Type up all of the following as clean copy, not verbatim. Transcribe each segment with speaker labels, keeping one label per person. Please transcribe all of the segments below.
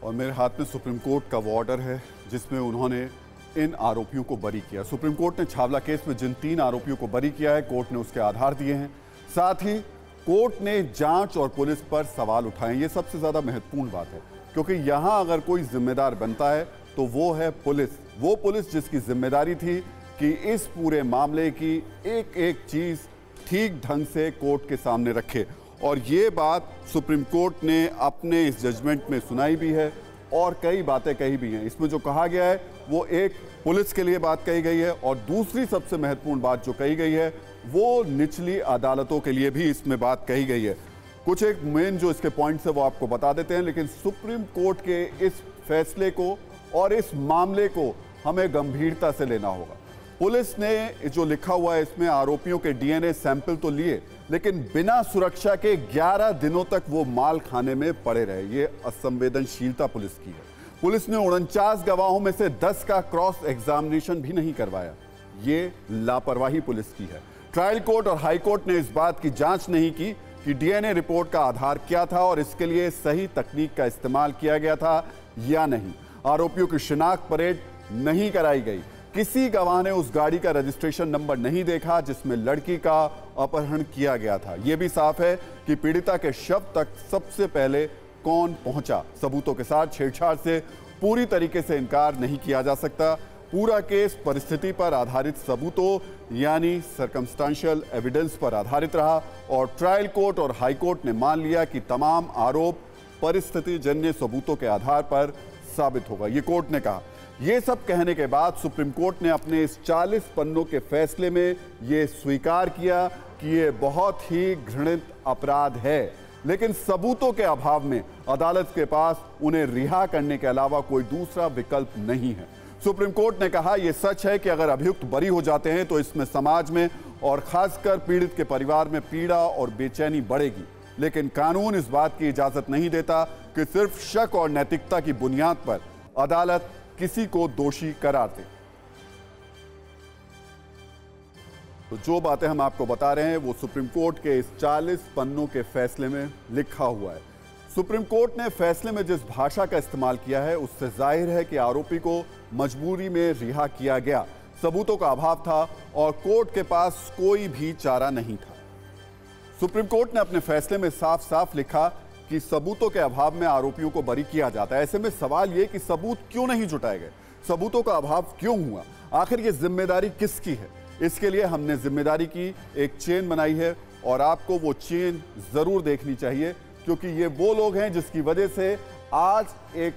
Speaker 1: और मेरे हाथ में सुप्रीम कोर्ट का वो ऑर्डर है जिसमें उन्होंने इन आरोपियों को बरी किया। सुप्रीम कोर्ट ने छावला केस में जिन 3 आरोपियों को बरी किया है, कोर्ट ने उसके आधार दिए हैं। साथ ही कोर्ट ने जांच और पुलिस पर सवाल उठाए। ये सबसे ज़्यादा महत्वपूर्ण बात है, क्योंकि यहाँ अगर कोई जिम्मेदार बनता है तो वो है पुलिस। वो पुलिस जिसकी जिम्मेदारी थी कि इस पूरे मामले की एक एक चीज़ ठीक ढंग से कोर्ट के सामने रखे। और ये बात सुप्रीम कोर्ट ने अपने इस जजमेंट में सुनाई भी है और कई बातें कही भी हैं। इसमें जो कहा गया है वो एक पुलिस के लिए बात कही गई है, और दूसरी सबसे महत्वपूर्ण बात जो कही गई है वो निचली अदालतों के लिए भी इसमें बात कही गई है। कुछ एक मेन जो इसके पॉइंट्स है वो आपको बता देते हैं, लेकिन सुप्रीम कोर्ट के इस फैसले को और इस मामले को हमें गंभीरता से लेना होगा। पुलिस ने जो लिखा हुआ है इसमें आरोपियों के डीएनए सैंपल तो लिए, लेकिन बिना सुरक्षा के 11 दिनों तक वो माल खाने में पड़े रहे। ये असंवेदनशीलता पुलिस की है। पुलिस ने 49 गवाहों में से 10 का क्रॉस एग्जामिनेशन भी नहीं करवाया। ये लापरवाही पुलिस की है। ट्रायल कोर्ट और हाई कोर्ट ने इस बात की जांच नहीं की कि डीएनए रिपोर्ट का आधार क्या था और इसके लिए सही तकनीक का इस्तेमाल किया गया था या नहीं। आरोपियों की शिनाख्त परेड नहीं कराई गई। किसी गवाह ने उस गाड़ी का रजिस्ट्रेशन नंबर नहीं देखा जिसमें लड़की का अपहरण किया गया था। यह भी साफ है कि पीड़िता के शव तक सबसे पहले कौन पहुंचा। सबूतों के साथ छेड़छाड़ से पूरी तरीके से इनकार नहीं किया जा सकता। पूरा केस परिस्थिति पर आधारित सबूतों यानी सर्कमस्टेंशियल एविडेंस पर आधारित रहा, और ट्रायल कोर्ट और हाई कोर्ट ने मान लिया कि तमाम आरोप परिस्थिति जन्य सबूतों के आधार पर साबित होगा। ये कोर्ट ने कहा। ये सब कहने के बाद सुप्रीम कोर्ट ने अपने इस 40 पन्नों के फैसले में ये स्वीकार किया कि ये बहुत ही घृणित अपराध है, लेकिन सबूतों के अभाव में अदालत के पास उन्हें रिहा करने के अलावा कोई दूसरा विकल्प नहीं है। सुप्रीम कोर्ट ने कहा यह सच है कि अगर अभियुक्त बरी हो जाते हैं तो इसमें समाज में और खासकर पीड़ित के परिवार में पीड़ा और बेचैनी बढ़ेगी, लेकिन कानून इस बात की इजाजत नहीं देता कि सिर्फ शक और नैतिकता की बुनियाद पर अदालत किसी को दोषी करार दे। तो जो बातें हम आपको बता रहे हैं वो सुप्रीम कोर्ट के इस 40 पन्नों के फैसले में लिखा हुआ है। सुप्रीम कोर्ट ने फैसले में जिस भाषा का इस्तेमाल किया है उससे जाहिर है कि आरोपी को मजबूरी में रिहा किया गया। सबूतों का अभाव था और कोर्ट के पास कोई भी चारा नहीं था। सुप्रीम कोर्ट ने अपने फैसले में साफ साफ लिखा कि सबूतों के अभाव में आरोपियों को बरी किया जाता है। ऐसे में सवाल यह कि सबूत क्यों नहीं जुटाए गए, सबूतों का अभाव क्यों हुआ, आखिर ये जिम्मेदारी किसकी है। इसके लिए हमने जिम्मेदारी की एक चेन बनाई है और आपको वो चेन जरूर देखनी चाहिए, क्योंकि ये वो लोग हैं जिसकी वजह से आज एक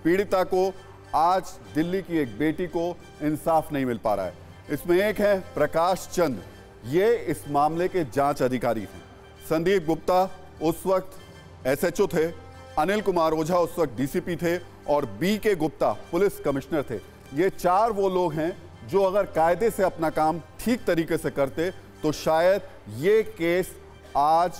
Speaker 1: पीड़िता को, आज दिल्ली की एक बेटी को इंसाफ नहीं मिल पा रहा है। इसमें एक है प्रकाश चंद, ये इस मामले के जांच अधिकारी हैं। संदीप गुप्ता उस वक्त एसएचओ थे, अनिल कुमार ओझा उस वक्त डीसीपी थे और बी के गुप्ता पुलिस कमिश्नर थे। ये 4 वो लोग हैं जो अगर कायदे से अपना काम ठीक तरीके से करते तो शायद ये केस आज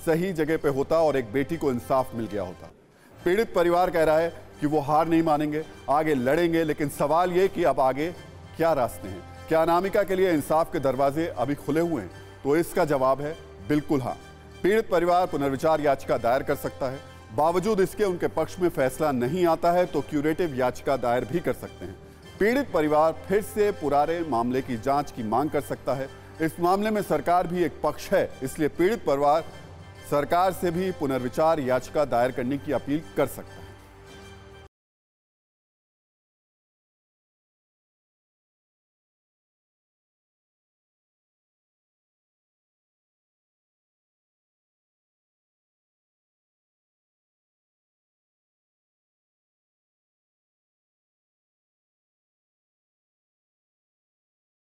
Speaker 1: सही जगह पे होता और एक बेटी को इंसाफ मिल गया होता। पीड़ित परिवार कह रहा है कि वो हार नहीं मानेंगे, आगे लड़ेंगे, लेकिन सवाल ये कि अब आगे क्या रास्ते हैं। क्या अनामिका के लिए इंसाफ के दरवाजे अभी खुले हुए हैं? तो इसका जवाब है बिल्कुल हाँ। पीड़ित परिवार पुनर्विचार याचिका दायर कर सकता है। बावजूद इसके उनके पक्ष में फैसला नहीं आता है तो क्यूरेटिव याचिका दायर भी कर सकते हैं। पीड़ित परिवार फिर से पुराने मामले की जांच की मांग कर सकता है। इस मामले में सरकार भी एक पक्ष है, इसलिए पीड़ित परिवार सरकार से भी पुनर्विचार याचिका दायर करने की अपील कर सकता है।